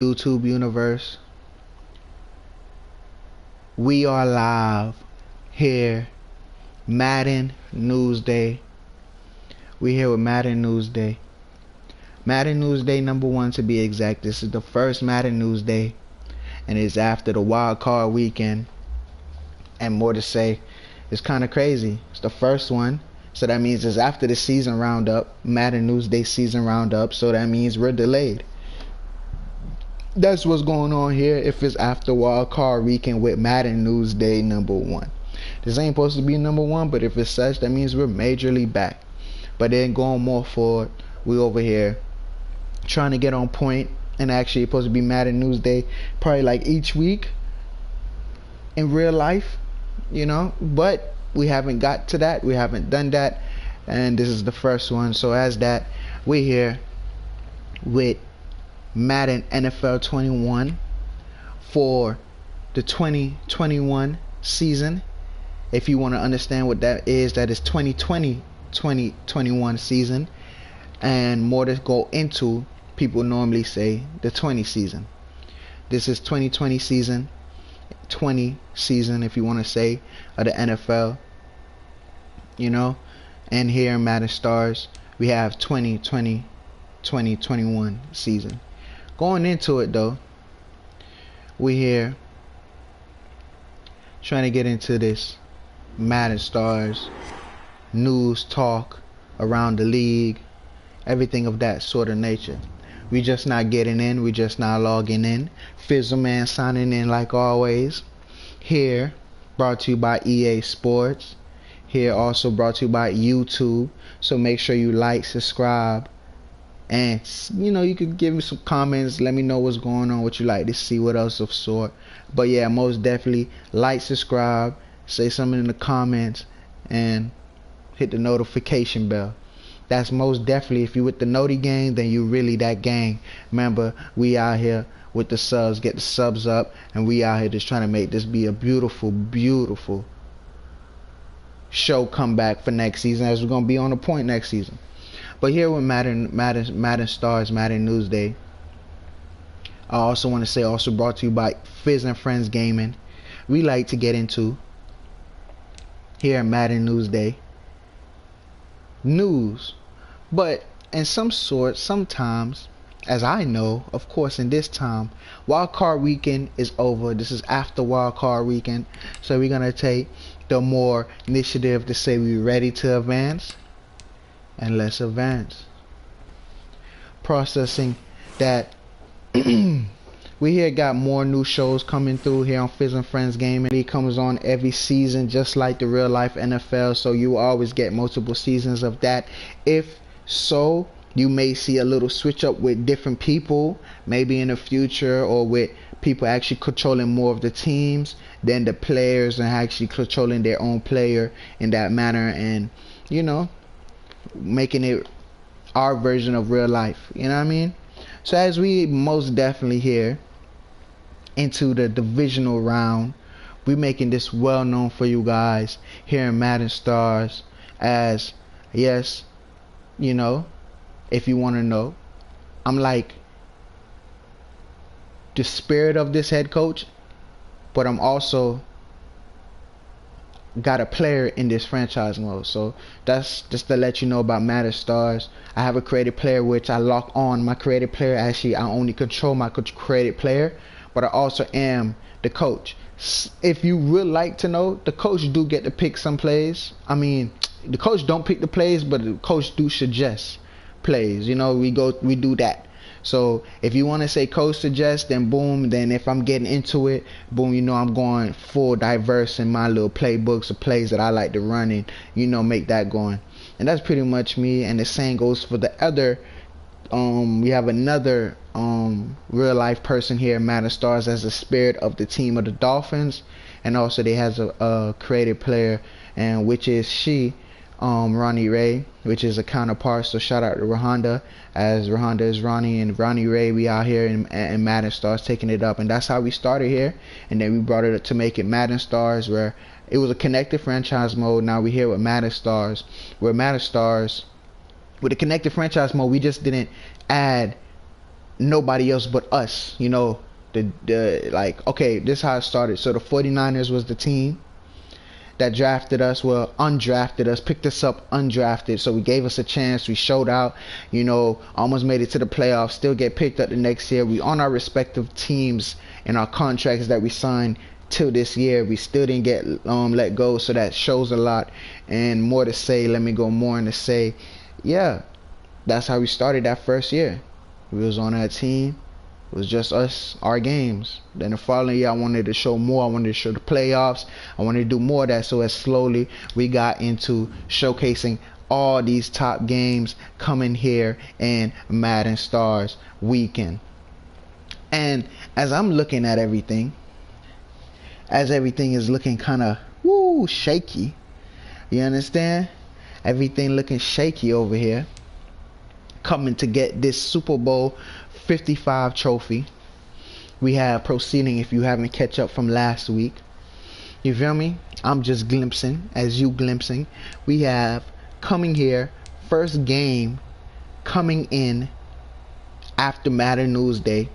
YouTube universe. We are live here, Madden News Day. We here with Madden News Day. Madden News Day #1 to be exact. This is the first Madden News Day, and it's after the wild card weekend. And more to say, it's kind of crazy. It's the first one, so that means it's after the season roundup, Madden News Day season roundup. So that means we're delayed. That's what's going on here. If it's after wild card weekend with Madden News Day #1, this ain't supposed to be #1, but if it's such, that means we're majorly back. But then going more forward, we over here trying to get on point, and actually it's supposed to be Madden News Day probably like each week in real life, you know, but we haven't got to that. We haven't done that, and this is the first one. So as that, we're here with Madden NFL 21 for the 2021 season. If you want to understand what that is 2020-2021 season, and more to go into, people normally say the 20 season. This is 2020 season, 20 season if you want to say, of the NFL, you know. And here in Madden Stars we have 2020-2021 season. Going into it though, we here trying to get into this Madden Stars news talk around the league, everything of that sort of nature. We just not getting in, we just not logging in. Fizzleman signing in like always. Here, brought to you by EA Sports. Here also brought to you by YouTube. So make sure you like, subscribe, and you know, you could give me some comments, let me know what's going on, what you like to see, what else of sort. But yeah, most definitely like, subscribe, say something in the comments, and hit the notification bell. That's most definitely, if you with the Noti gang, then you really that gang. Remember, we out here with the subs. Get the subs up, and we out here just trying to make this be a beautiful, beautiful show comeback for next season, as we're gonna be on the point next season. But here with Madden Stars, Madden News Day, I also want to say, also brought to you by Fizz and Friends Gaming. We like to get into here at Madden News Day news, but in some sort, sometimes, as I know, of course, in this time, wild card weekend is over. This is after wild card weekend, so we're gonna take the more initiative to say we're ready to advance, and let's advance. Processing that. We here got more new shows coming through here on Fizz and Friends Gaming. It comes on every season, just like the real life NFL, so you always get multiple seasons of that. If so, you may see a little switch up with different people, maybe in the future, or with people actually controlling more of the teams than the players, and actually controlling their own player in that manner, and you know, making it our version of real life, you know what I mean? So as we most definitely here into the divisional round, we're making this well known for you guys here in Madden Stars, as yes, you know, if you want to know, I'm like the spirit of this head coach, but I'm also got a player in this franchise mode. So that's just to let you know about Madden Stars. I have a creative player which I lock on. My creative player, actually I only control my creative player, but I also am the coach. If you would like to know, the coach do get to pick some plays. I mean, the coach don't pick the plays, but the coach do suggest plays. You know, we do that. So if you want to say coach suggests, then boom, then if I'm getting into it, boom, you know, I'm going full diverse in my little playbooks of plays that I like to run, and you know, make that going. And that's pretty much me. And the same goes for the other. We have another real life person here, Madden Stars, as the spirit of the team of the Dolphins, and also they has a creative player, and which is she, Ronnie Ray, which is a counterpart. So shout out to Rahonda, as Rahonda is Ronnie, and Ronnie Ray, we out here in Madden Stars taking it up. And that's how we started here, and then we brought it up to make it Madden Stars, where it was a connected franchise mode. Now we here with Madden Stars, where Madden Stars, with the connected franchise mode, we just didn't add nobody else but us. You know, the like, okay, this is how it started. So the 49ers was the team that drafted us, well, undrafted us, picked us up undrafted. So we gave us a chance. We showed out, you know, almost made it to the playoffs, still get picked up the next year. We on our respective teams and our contracts that we signed till this year. We still didn't get let go, so that shows a lot. And more to say, let me go more into say, yeah, that's how we started that first year. We was on that team. It was just us, our games. Then the following year, I wanted to show more. I wanted to show the playoffs. I wanted to do more of that. So as slowly we got into showcasing all these top games coming here in Madden Stars weekend. And as I'm looking at everything, as everything is looking kind of shaky, you understand? Everything looking shaky over here. Coming to get this Super Bowl 55 trophy. We have proceeding, if you haven't catch up from last week. You feel me? I'm just glimpsing as you glimpsing. We have coming here, first game coming in after Madden News Day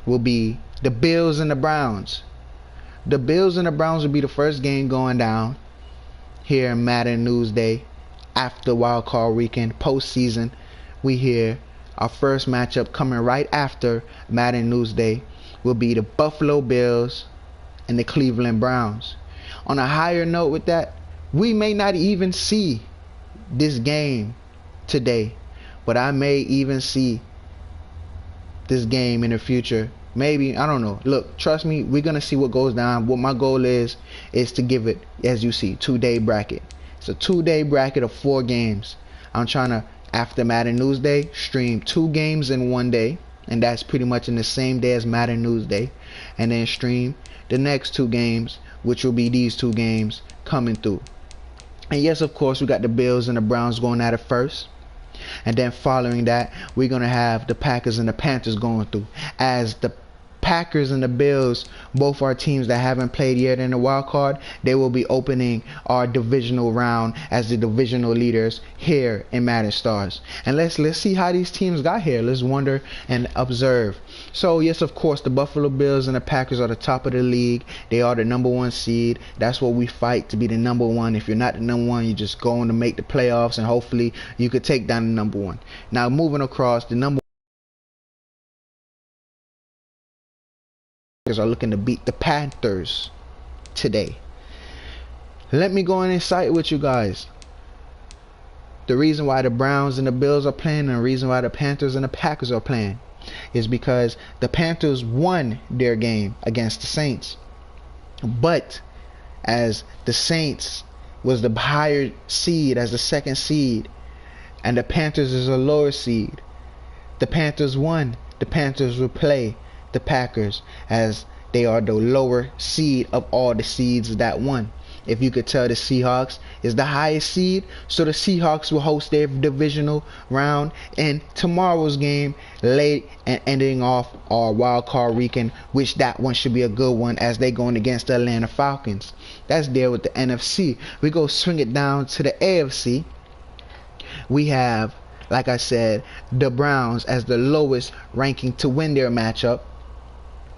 will be the Bills and the Browns. The Bills and the Browns will be the first game going down here in Madden News Day after WildCard weekend, postseason. We here. Our first matchup coming right after Madden News Day will be the Buffalo Bills and the Cleveland Browns. On a higher note with that, we may not even see this game today, but I may even see this game in the future. Maybe, I don't know. Look, trust me, we're going to see what goes down. What my goal is to give it, as you see, 2-day bracket. It's a 2-day bracket of 4 games. I'm trying to, after Madden News Day, stream 2 games in 1 day, and that's pretty much in the same day as Madden News Day, and then stream the next 2 games, which will be these 2 games coming through. And yes, of course, we got the Bills and the Browns going at it first, and then following that, we're going to have the Packers and the Panthers going through. As the Packers and the Bills, both are teams that haven't played yet in the wild card, they will be opening our divisional round as the divisional leaders here in Madden Stars. And let's see how these teams got here. Let's wonder and observe. So yes, of course, the Buffalo Bills and the Packers are the top of the league. They are the #1 seed. That's what we fight, to be the #1. If you're not the #1, you're just going to make the playoffs, and hopefully you could take down the #1. Now moving across, the #1 are looking to beat the Panthers today. Let me go in insight with you guys. The reason why the Browns and the Bills are playing, and the reason why the Panthers and the Packers are playing, is because the Panthers won their game against the Saints. But as the Saints was the higher seed, as the 2nd seed, and the Panthers is a lower seed, the Panthers won. The Panthers will play the Packers as they are the lower seed of all the seeds that won. If you could tell, the Seahawks is the highest seed, so the Seahawks will host their divisional round in tomorrow's game, late and ending off our wild card weekend, which that one should be a good one as they going against the Atlanta Falcons. That's there with the NFC. We go swing it down to the AFC. We have, like I said, the Browns as the lowest ranking to win their matchup.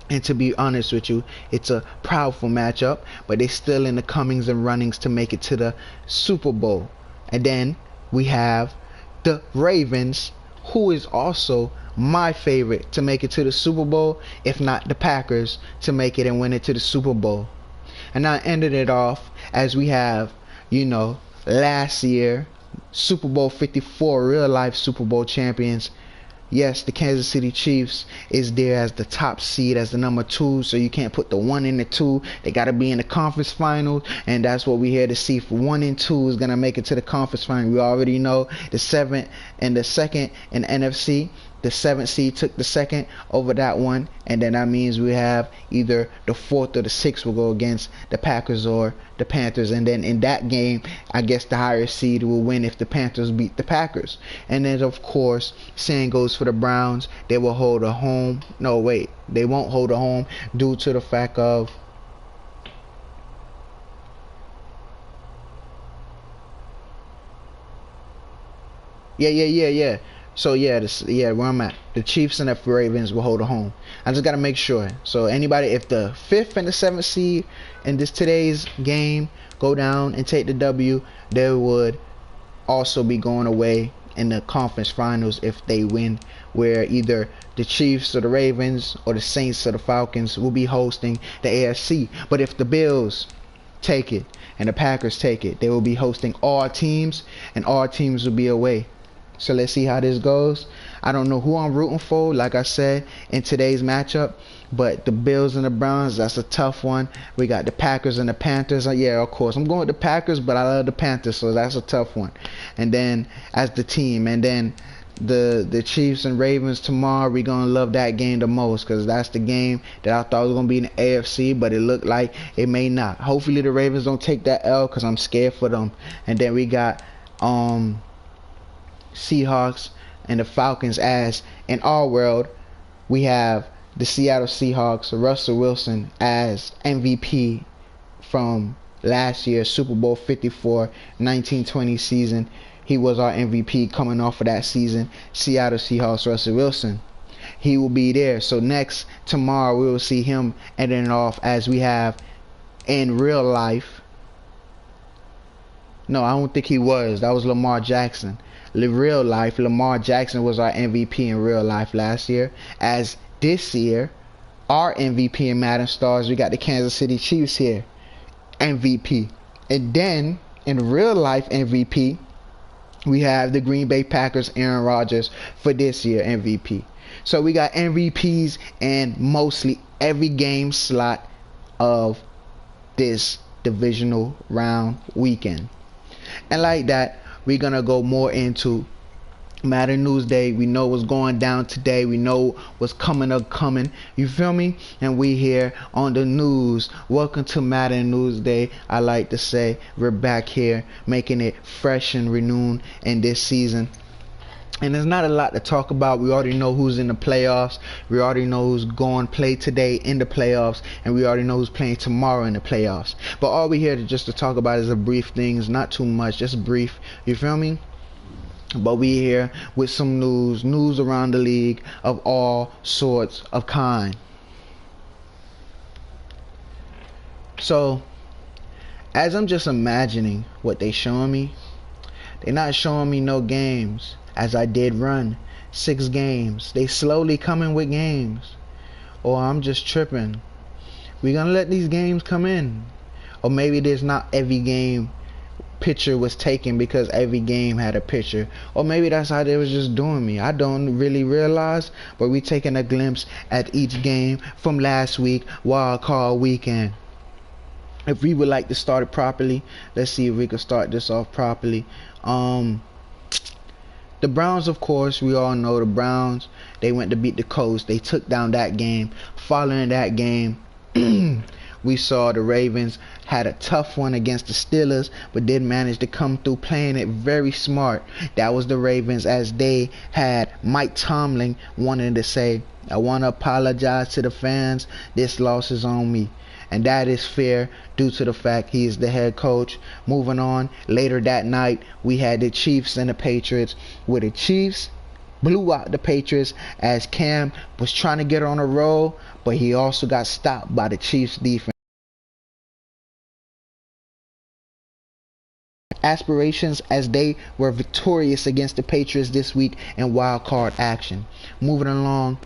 And to be honest with you, it's a proudful matchup, but they're still in the comings and runnings to make it to the Super Bowl. And then we have the Ravens, who is also my favorite to make it to the Super Bowl, if not the Packers, to make it and win it to the Super Bowl. And I ended it off as we have, you know, last year, Super Bowl 54, real life Super Bowl champions. Yes, the Kansas City Chiefs is there as the top seed, as the #2, so you can't put the 1 and the 2. They got to be in the conference final, and that's what we're here to see. For 1 and 2 is going to make it to the conference final. We already know the 7th and the 2nd in the NFC. The 7th seed took the 2nd over that one, and then that means we have either the 4th or the 6th will go against the Packers or the Panthers, and then in that game, I guess the higher seed will win if the Panthers beat the Packers. And then of course, same goes for the Browns. They will hold a home. No, wait, they won't hold a home due to the fact of yeah. So yeah, yeah, where I'm at, the Chiefs and the Ravens will hold a home. I just gotta make sure. So anybody, if the 5th and the 7th seed in this today's game go down and take the W, they would also be going away in the conference finals if they win, where either the Chiefs or the Ravens or the Saints or the Falcons will be hosting the AFC. But if the Bills take it and the Packers take it, they will be hosting all teams, and all teams will be away. So let's see how this goes. I don't know who I'm rooting for, like I said, in today's matchup. But the Bills and the Browns, that's a tough one. We got the Packers and the Panthers. Yeah, of course. I'm going with the Packers, but I love the Panthers, so that's a tough one. And then as the team, and then the Chiefs and Ravens tomorrow, we're going to love that game the most, because that's the game that I thought was going to be in the AFC, but it looked like it may not. Hopefully the Ravens don't take that L, because I'm scared for them. And then we got Seahawks and the Falcons. As in our world, we have the Seattle Seahawks, Russell Wilson as MVP from last year's Super Bowl 54 1920 season. He was our MVP coming off of that season. Seattle Seahawks, Russell Wilson, he will be there. So next, tomorrow, we will see him ending it off as we have in real life. No, I don't think he was. That was Lamar Jackson. In real life, Lamar Jackson was our MVP in real life last year. As this year, our MVP in Madden Stars, we got the Kansas City Chiefs here, MVP. And then in real life MVP, we have the Green Bay Packers, Aaron Rodgers, for this year MVP. So we got MVPs in mostly every game slot of this divisional round weekend. And like that, we're gonna go more into Madden News Day. We know what's going down today. We know what's coming up coming. You feel me? And we here on the news. Welcome to Madden News Day. I like to say we're back here making it fresh and renewed in this season. And there's not a lot to talk about. We already know who's in the playoffs. We already know who's going to play today in the playoffs. And we already know who's playing tomorrow in the playoffs. But all we here to talk about is a brief things. Not too much. Just brief. You feel me? But we here with some news around the league of all sorts of kind. So, as I'm just imagining what they showing me, they're not showing me no games. As I did run 6 games. They slowly coming with games. Or I'm just tripping. We're gonna let these games come in. Or maybe there's not every game picture was taken because every game had a picture. Or maybe that's how they was just doing me. I don't really realize. But we taking a glimpse at each game from last week, wild card weekend. If we would like to start it properly, let's see if we can start this off properly. The Browns, of course, we all know the Browns. They went to beat the Colts. They took down that game. Following that game, we saw the Ravens had a tough one against the Steelers, but did manage to come through playing it very smart. That was the Ravens, as they had Mike Tomlin wanting to say, I want to apologize to the fans. This loss is on me. And that is fair due to the fact he is the head coach. Moving on, later that night, we had the Chiefs and the Patriots, where the Chiefs blew out the Patriots as Cam was trying to get on a roll, but he also got stopped by the Chiefs defense. Aspirations, as they were victorious against the Patriots this week in wild card action. Moving along,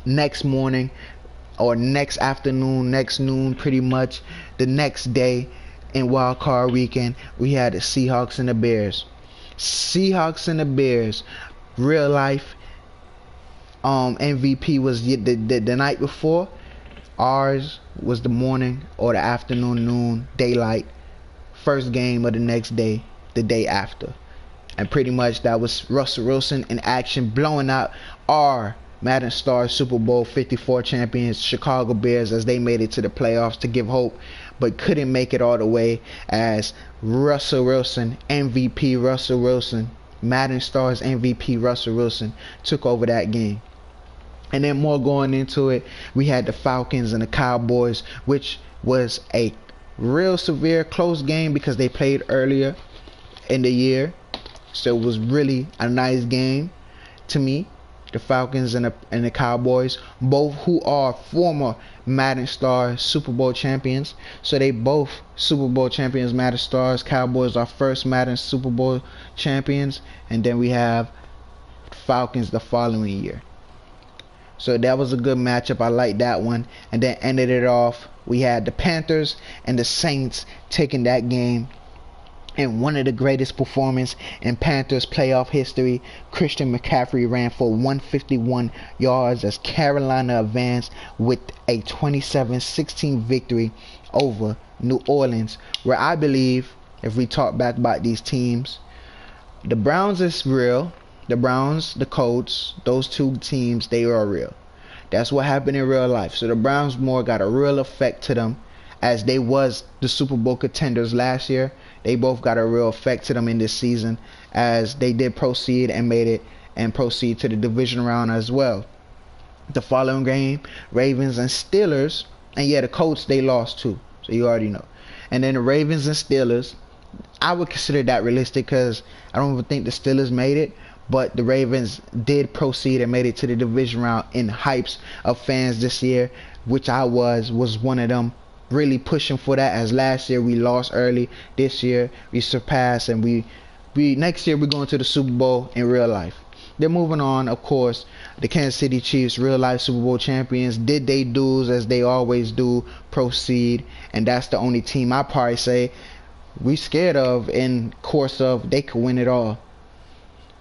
next morning, or next afternoon, next noon, pretty much the next day in wild card weekend, we had the Seahawks and the Bears. Seahawks and the Bears, real life MVP was the night before. Ours was the morning or the afternoon, noon, daylight. First game of the next day, the day after. And pretty much that was Russell Wilson in action, blowing out our Madden Stars Super Bowl 54 champions Chicago Bears, as they made it to the playoffs to give hope, but couldn't make it all the way, as Russell Wilson, MVP Russell Wilson, Madden Stars MVP Russell Wilson, took over that game. And then more going into it, we had the Falcons and the Cowboys, which was a real severe close game because they played earlier in the year. So it was really a nice game. to me. The Falcons and the Cowboys, both who are former Madden Stars Super Bowl champions. So they both Super Bowl champions, Madden Stars. Cowboys are first Madden Super Bowl champions, and then we have Falcons the following year. So that was a good matchup. I like that one. And then ended it off, we had the Panthers and the Saints taking that game. And one of the greatest performances in Panthers playoff history, Christian McCaffrey ran for 151 yards as Carolina advanced with a 27-16 victory over New Orleans, where I believe, if we talk back about these teams, the Browns is real. The Browns, the Colts, those two teams, they are real. That's what happened in real life. So the Browns more got a real effect to them, as they was the Super Bowl contenders last year. They both got a real effect to them in this season, as they did proceed and made it and proceed to the division round as well. The following game, Ravens and Steelers, and yeah, the Colts, they lost too, so you already know. And then the Ravens and Steelers, I would consider that realistic, because I don't even think the Steelers made it, but the Ravens did proceed and made it to the division round in hypes of fans this year, which I was one of them, really pushing for that, as last year we lost early. This year we surpassed, and we next year we're going to the Super Bowl in real life. Then moving on, of course, the Kansas City Chiefs, real life Super Bowl champions, did they dues as they always do, proceed, and that's the only team I probably say we scared of in course of they could win it all.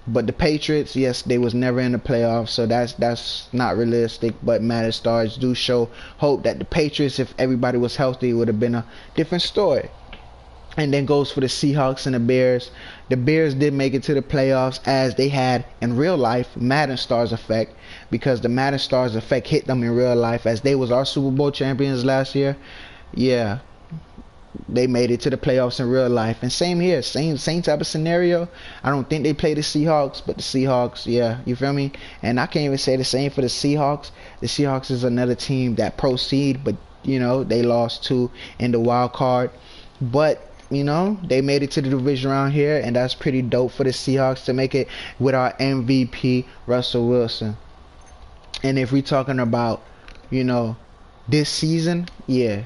But the Patriots, yes, they was never in the playoffs, so that's not realistic. But Madden Stars do show hope that the Patriots, if everybody was healthy, would have been a different story. And then goes for the Seahawks and the Bears. The Bears did make it to the playoffs, as they had in real life Madden Stars effect, because the Madden Stars effect hit them in real life, as they was our Super Bowl champions last year. Yeah, they made it to the playoffs in real life. And same here, same type of scenario. I don't think they play the Seahawks, but the Seahawks, yeah, you feel me? And I can't even say the same for the Seahawks. The Seahawks is another team that proceed, but you know, they lost to in the wild card. But you know, they made it to the division round here, and that's pretty dope for the Seahawks to make it with our MVP Russell Wilson. And if we're talking about, you know, this season, yeah.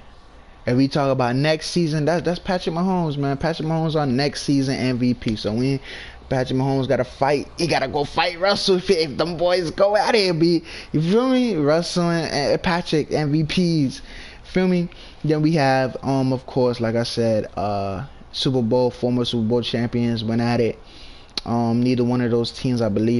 If we talk about next season, that's Patrick Mahomes, man. Patrick Mahomes on next season MVP. So when Patrick Mahomes got to fight, he got to go fight Russell if them boys go out here, be, you feel me? Russell and Patrick MVPs, feel me? Then we have of course, like I said, former Super Bowl champions went at it. Neither one of those teams, I believe,